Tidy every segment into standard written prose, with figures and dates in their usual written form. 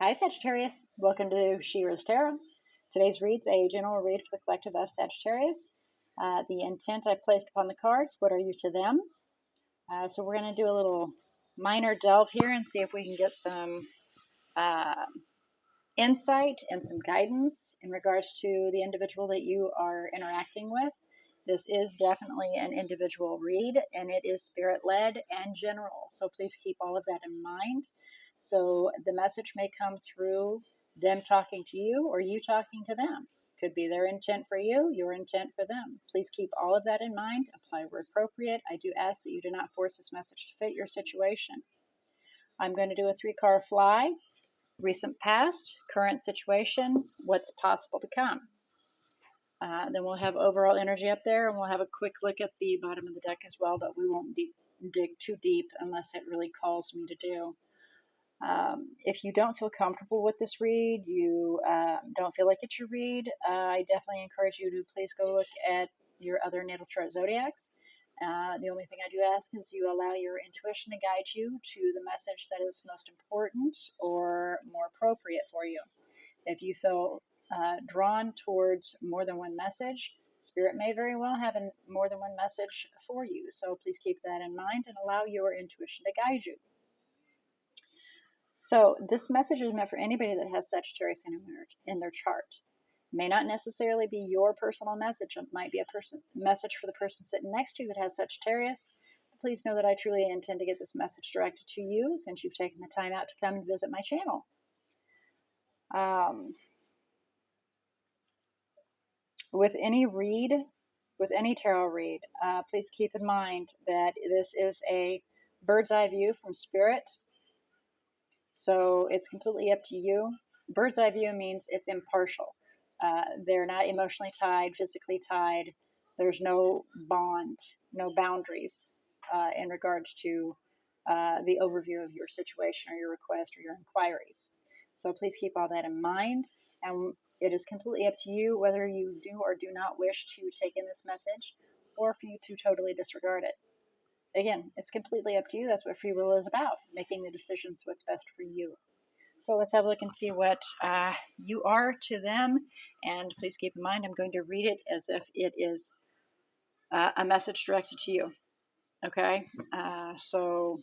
Hi Sagittarius, welcome to She-ruhz Tarot. Today's read's a general read for the collective of Sagittarius. The intent I placed upon the cards, what are you to them? So we're going to do a little minor delve here and see if we can get some insight and some guidance in regards to the individual that you are interacting with. This is definitely an individual read and it is spirit-led and general, so please keep all of that in mind. So the message may come through them talking to you or you talking to them. Could be their intent for you, your intent for them. Please keep all of that in mind. Apply where appropriate. I do ask that you do not force this message to fit your situation. I'm going to do a 3-card fly. Recent past, current situation, what's possible to come. Then we'll have overall energy up there, and we'll have a quick look at the bottom of the deck as well, but we won't dig too deep unless it really calls me to do. If you don't feel comfortable with this read, you don't feel like it's your read, I definitely encourage you to please go look at your other natal chart zodiacs. The only thing I do ask is you allow your intuition to guide you to the message that is most important or more appropriate for you. If you feel drawn towards more than one message, Spirit may very well have more than one message for you. So please keep that in mind and allow your intuition to guide you. So this message is meant for anybody that has Sagittarius in their chart. It may not necessarily be your personal message. It might be a message for the person sitting next to you that has Sagittarius. Please know that I truly intend to get this message directed to you since you've taken the time out to come and visit my channel. With any read, with any tarot read, please keep in mind that this is a bird's eye view from Spirit. So it's completely up to you. Bird's eye view means it's impartial. They're not emotionally tied, physically tied. There's no bond, no boundaries in regards to the overview of your situation or your request or your inquiries. So please keep all that in mind. And it is completely up to you whether you do or do not wish to take in this message or for you to totally disregard it. Again, it's completely up to you. That's what free will is about, making the decisions what's best for you. So let's have a look and see what you are to them. And please keep in mind, I'm going to read it as if it is a message directed to you. Okay? So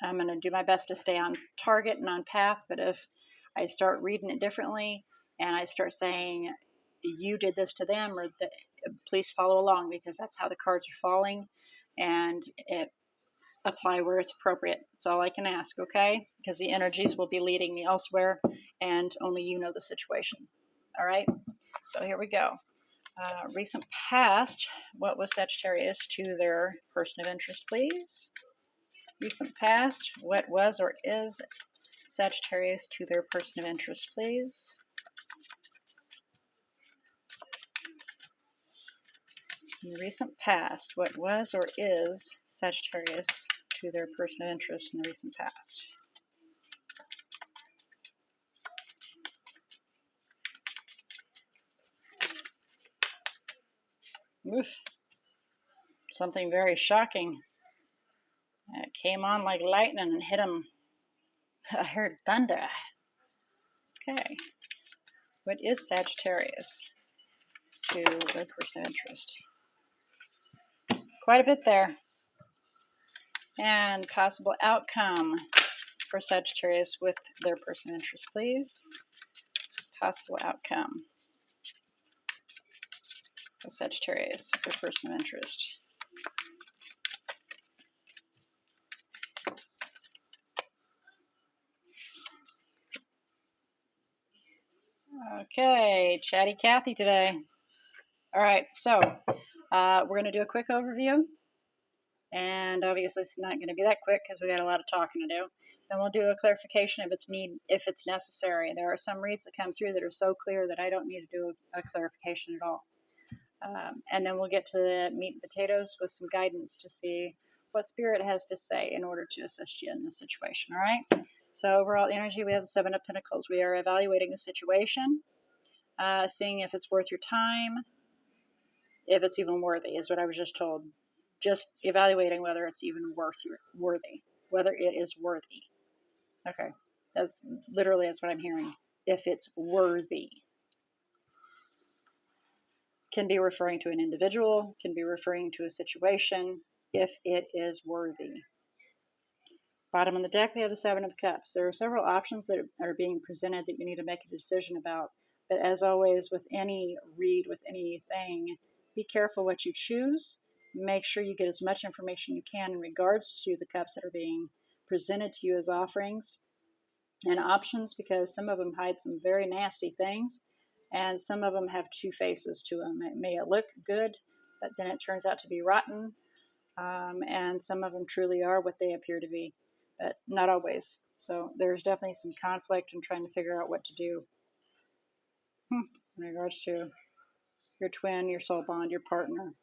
I'm going to do my best to stay on target and on path. But if I start reading it differently and I start saying, you did this to them, or please follow along because that's how the cards are falling. And apply where it's appropriate. That's all I can ask, okay? Because the energies will be leading me elsewhere, and only you know the situation. All right? So here we go. Recent past, what was Sagittarius to their person of interest, please? Recent past, what was or is Sagittarius to their person of interest, please? In the recent past, what was or is Sagittarius to their person of interest in the recent past? Oof. Something very shocking. It came on like lightning and hit him. I heard thunder. Okay. What is Sagittarius to their person of interest? Quite a bit there. And possible outcome for Sagittarius with their person of interest, please. Possible outcome for Sagittarius, their person of interest. Okay, chatty Cathy today. All right, so we're going to do a quick overview. And obviously it's not going to be that quick because we got a lot of talking to do. Then we'll do a clarification if it's necessary. There are some reads that come through that are so clear that I don't need to do a clarification at all. And then we'll get to the meat and potatoes with some guidance to see what Spirit has to say in order to assist you in this situation, all right? So overall energy, we have the 7 of Pentacles. We are evaluating the situation, seeing if it's worth your time, if it's even worthy, is what I was just told. Just evaluating whether it's even worthy, whether it is worthy. Okay. That's literally that's what I'm hearing. If it's worthy. Can be referring to an individual, can be referring to a situation, if it is worthy. Bottom of the deck, we have the Seven of Cups. There are several options that are being presented that you need to make a decision about. But as always, with any read, with anything, be careful what you choose. Make sure you get as much information you can in regards to the cups that are being presented to you as offerings and options, because some of them hide some very nasty things, and some of them have two faces to them. It may look good, but then it turns out to be rotten, and some of them truly are what they appear to be, but not always. So there's definitely some conflict in trying to figure out what to do in regards to your twin, your soul bond, your partner,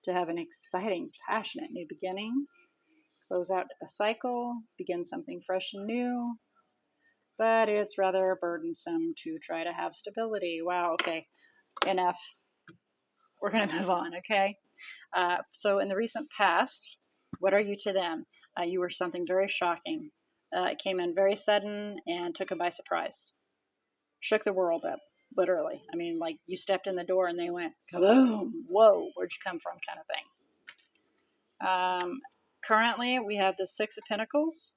to have an exciting, passionate new beginning, close out a cycle, begin something fresh and new, but it's rather burdensome to try to have stability. Wow, okay, enough. We're going to move on, okay? So in the recent past, what are you to them? You were something very shocking. It came in very sudden and took them by surprise. Shook the world up, literally. I mean, like you stepped in the door and they went, kaboom, whoa, where'd you come from kind of thing. Currently, we have the Six of Pentacles,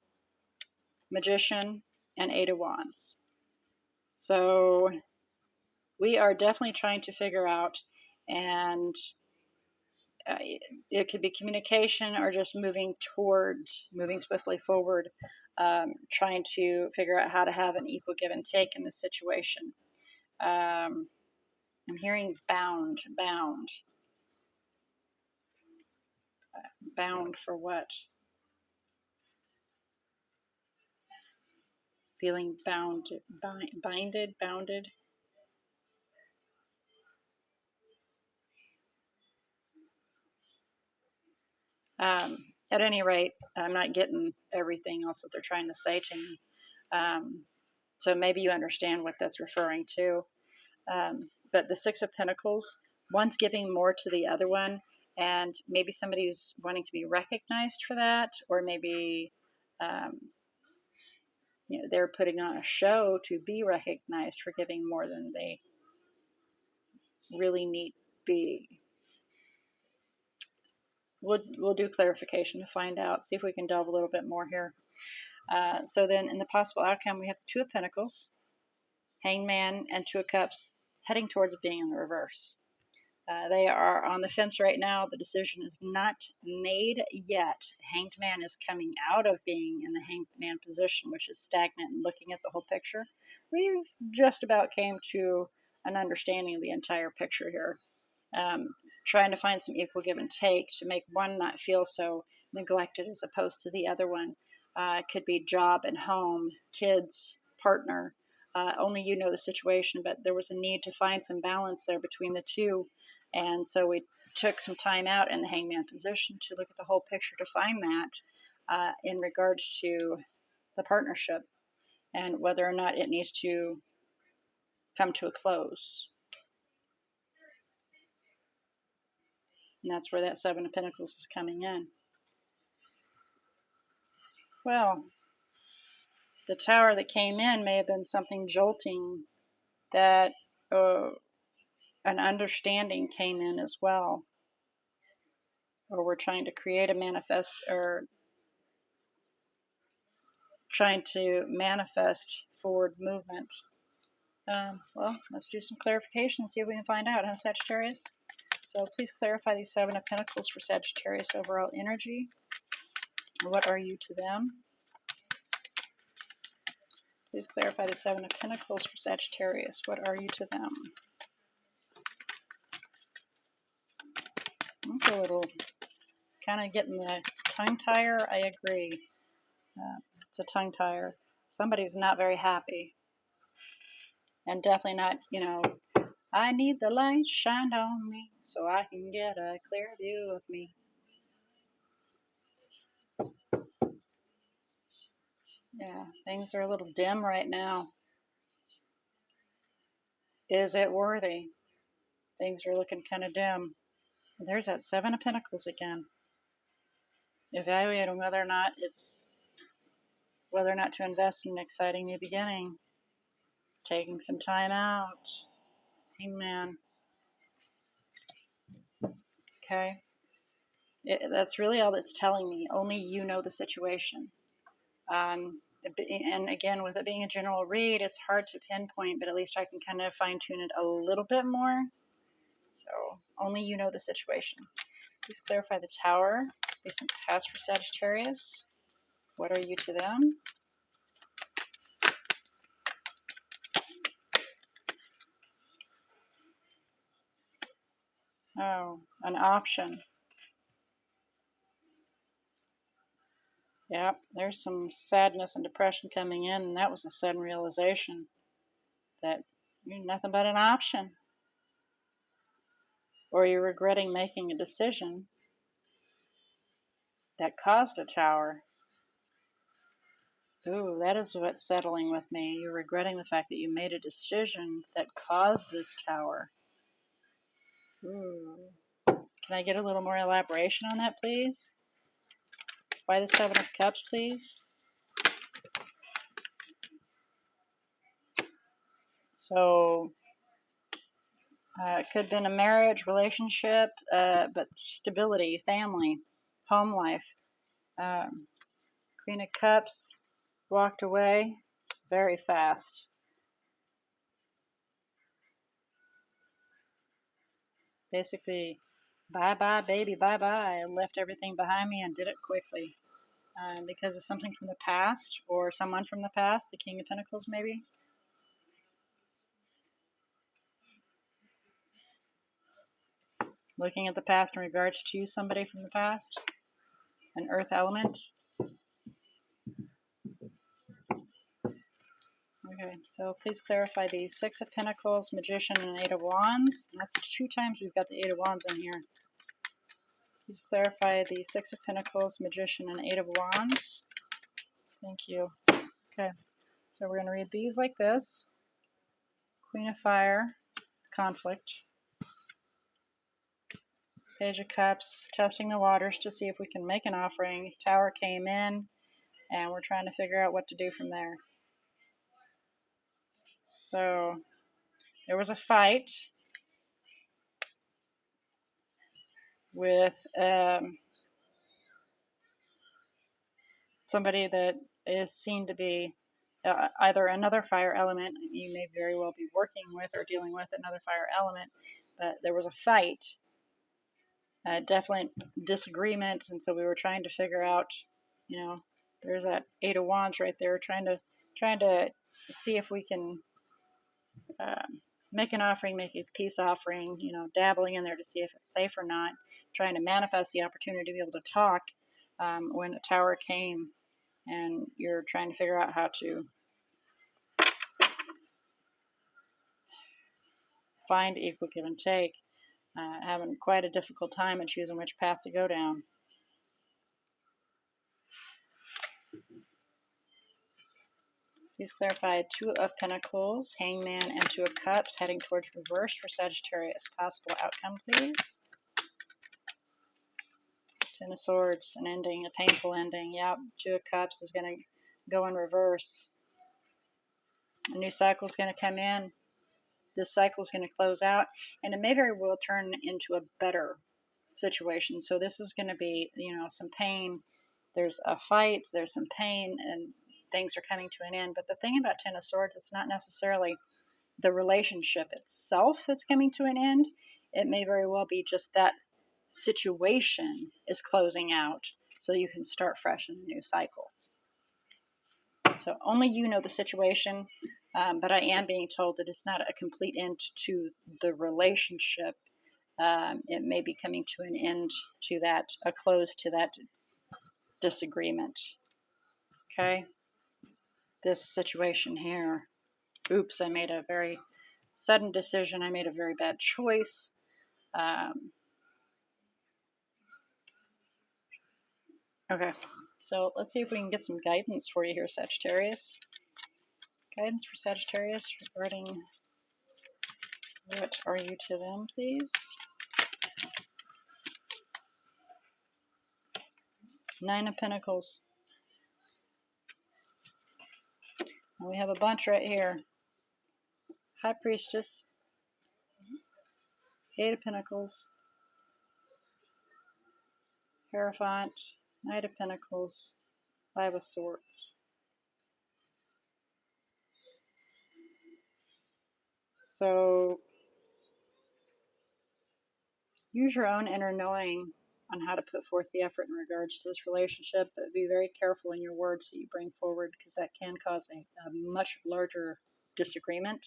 Magician, and Eight of Wands. So we are definitely trying to figure out, and it could be communication or just moving swiftly forward, trying to figure out how to have an equal give and take in this situation. I'm hearing bound. Bound for what? Feeling bound, bounded. At any rate, I'm not getting everything else that they're trying to say to me. So maybe you understand what that's referring to. But the Six of Pentacles, one's giving more to the other one, and maybe somebody's wanting to be recognized for that, or maybe they're putting on a show to be recognized for giving more than they really need be. We'll do clarification to find out, see if we can delve a little bit more here. So then in the possible outcome, we have Two of Pentacles, Hangman, and Two of Cups heading towards being in the reverse. They are on the fence right now. The decision is not made yet. Hanged Man is coming out of being in the Hanged Man position, which is stagnant and looking at the whole picture. We've just about came to an understanding of the entire picture here. Trying to find some equal give and take to make one not feel so neglected as opposed to the other one. It could be job and home, kids, partner. Only you know the situation, but there was a need to find some balance there between the two. And so we took some time out in the hangman position to look at the whole picture to find that in regards to the partnership and whether or not it needs to come to a close. And that's where that Seven of Pentacles is coming in. Well, the Tower that came in may have been something jolting that an understanding came in as well. Or we're trying to create a manifest, or trying to manifest forward movement. Well, let's do some clarification and see if we can find out, huh, Sagittarius? So please clarify these Seven of Pentacles for Sagittarius overall energy. What are you to them? Please clarify the Seven of Pentacles for Sagittarius. What are you to them? It's a little kind of getting the tongue tire. I agree. It's a tongue tire. Somebody's not very happy. And definitely not, I need the light shined on me so I can get a clear view of me. Yeah, things are a little dim right now. Is it worthy? Things are looking kind of dim. There's that Seven of Pentacles again. Evaluating whether or not it's whether or not to invest in an exciting new beginning. Taking some time out. Amen. Okay. That's really all it's telling me. Only you know the situation. And again, with it being a general read, it's hard to pinpoint, but at least I can kind of fine tune it a little bit more. So only you know the situation. Please clarify the Tower. Recent past for Sagittarius. What are you to them? Oh, an option. Yep, there's some sadness and depression coming in, and that was a sudden realization that you're nothing but an option. Or you're regretting making a decision that caused a Tower. Ooh, that is what's settling with me. You're regretting the fact that you made a decision that caused this Tower. Ooh. Can I get a little more elaboration on that, please? Why the Seven of Cups, please? So, it could have been a marriage, relationship, but stability, family, home life. Queen of Cups walked away very fast. Basically, bye-bye, baby, bye-bye. I left everything behind me and did it quickly. Because of something from the past or someone from the past, the King of Pentacles maybe. Looking at the past in regards to somebody from the past, an earth element. Okay, so please clarify the Six of Pentacles, Magician, and Eight of Wands. That's 2 times we've got the Eight of Wands in here. Please clarify the Six of Pentacles, Magician, and Eight of Wands. Thank you. Okay, so we're going to read these like this. Queen of Fire, conflict. Page of Cups, testing the waters to see if we can make an offering. Tower came in, and we're trying to figure out what to do from there. So, there was a fight with somebody that is seen to be either another fire element. You may very well be working with or dealing with another fire element, but there was a fight, definitely disagreement, and so we were trying to figure out, there's that Eight of Wands right there, trying to see if we can make an offering, make a peace offering, dabbling in there to see if it's safe or not, trying to manifest the opportunity to be able to talk when a Tower came, and you're trying to figure out how to find equal give and take, having quite a difficult time in choosing which path to go down. Please clarify Two of Pentacles, Hangman, and Two of Cups, heading towards reverse for Sagittarius. Possible outcome, please. Ten of Swords, an ending, a painful ending. Yep, Two of Cups is going to go in reverse. A new cycle is going to come in. This cycle is going to close out, and it may very well turn into a better situation. So this is going to be, some pain. There's a fight, there's some pain, and things are coming to an end. But the thing about Ten of Swords, it's not necessarily the relationship itself that's coming to an end. It may very well be just that situation is closing out, so you can start fresh in a new cycle. So only you know the situation, but I am being told that it's not a complete end to the relationship. It may be coming to an end to that, a close to that disagreement. Okay? This situation here. Oops, I made a very sudden decision. I made a very bad choice. Okay, so let's see if we can get some guidance for you here, Sagittarius. Guidance for Sagittarius regarding what are you to them, please? Nine of Pentacles. And we have a bunch right here. High Priestess, Eight of Pentacles, Hierophant, Knight of Pentacles, Five of Swords. So use your own inner knowing on how to put forth the effort in regards to this relationship, but be very careful in your words that you bring forward, because that can cause a much larger disagreement.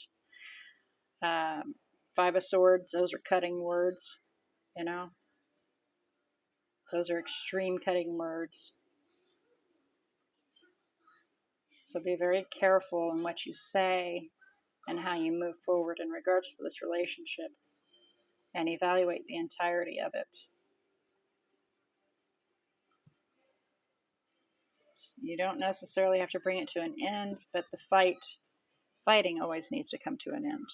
Five of Swords, those are cutting words, you know. Those are extreme cutting words. So be very careful in what you say and how you move forward in regards to this relationship, and evaluate the entirety of it. You don't necessarily have to bring it to an end, but the fighting always needs to come to an end.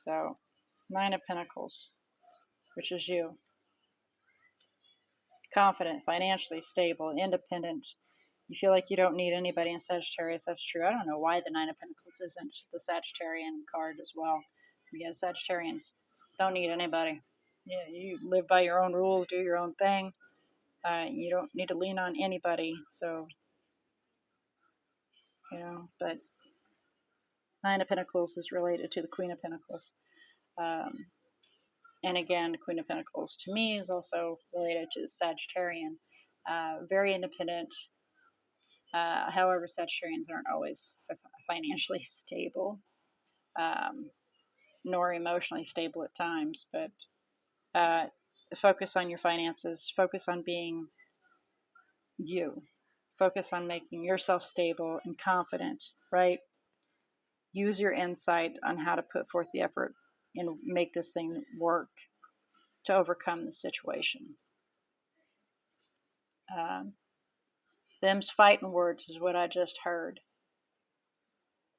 So, Nine of Pentacles, which is you. Confident, financially stable, independent. You feel like you don't need anybody in Sagittarius. That's true. I don't know why the Nine of Pentacles isn't the Sagittarian card as well. Because Sagittarians don't need anybody. Yeah, you live by your own rules, do your own thing. You don't need to lean on anybody. So, but Nine of Pentacles is related to the Queen of Pentacles. And again, the Queen of Pentacles to me is also related to the Sagittarian. Very independent. However, Sagittarians aren't always financially stable, nor emotionally stable at times. But focus on your finances. Focus on being you. Focus on making yourself stable and confident, right? Use your insight on how to put forth the effort and make this thing work to overcome the situation. Them's fighting words is what I just heard.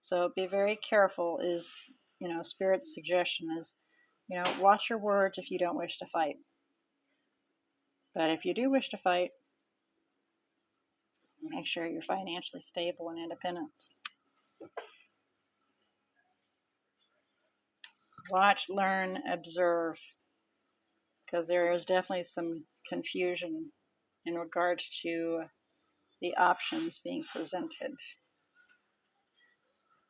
So be very careful is, Spirit's suggestion is, watch your words if you don't wish to fight. But if you do wish to fight, make sure you're financially stable and independent. Watch, learn, observe, because there is definitely some confusion in regards to the options being presented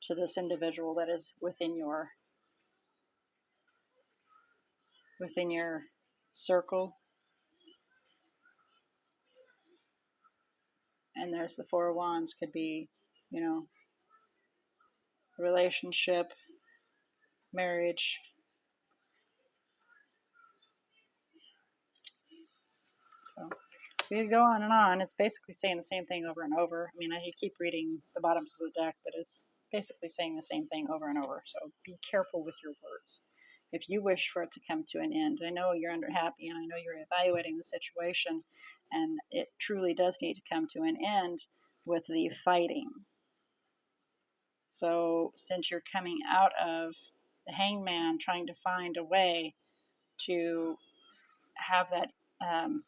to this individual that is within your circle. And there's the Four of Wands, could be, relationship, marriage. So we could go on and on. It's basically saying the same thing over and over. I mean, I keep reading the bottoms of the deck, but it's basically saying the same thing over and over. So be careful with your words. If you wish for it to come to an end, I know you're unhappy and I know you're evaluating the situation, and it truly does need to come to an end with the fighting. So since you're coming out of the Hangman, trying to find a way to have that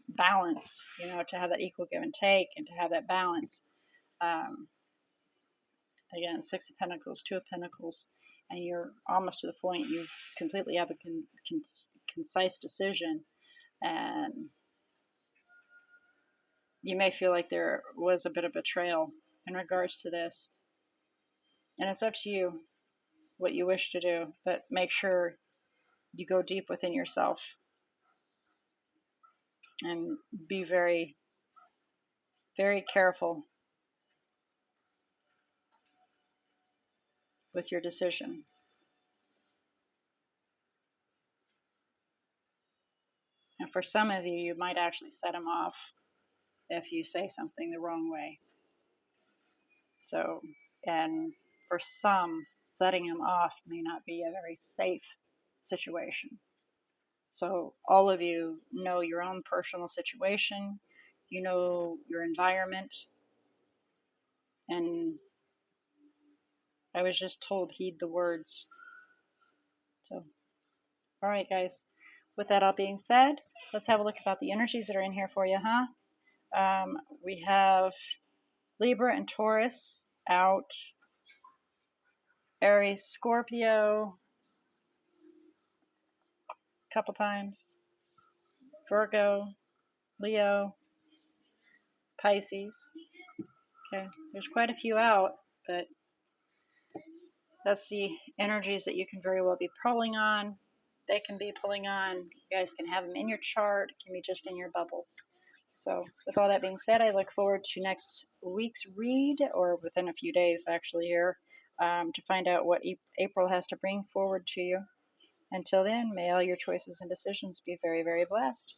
balance, to have that equal give and take and to have that balance. Again, Six of Pentacles, Two of Pentacles, and you're almost to the point you completely have a concise decision, and you may feel like there was a bit of betrayal in regards to this, and it's up to you what you wish to do, but make sure you go deep within yourself and be very, very careful with your decision. And for some of you, you might actually set them off if you say something the wrong way. So, and for some, setting them off may not be a very safe situation. So all of you know your own personal situation, you know your environment, and I was just told, heed the words. So, all right, guys. With that all being said, let's have a look about the energies that are in here for you, huh? We have Libra and Taurus out. Aries, Scorpio, a couple times. Virgo, Leo, Pisces. Okay, there's quite a few out, but that's the energies that you can very well be pulling on. They can be pulling on. You guys can have them in your chart. It can be just in your bubble. So with all that being said, I look forward to next week's read, or within a few days actually here, to find out what April has to bring forward to you. Until then, may all your choices and decisions be very, very blessed.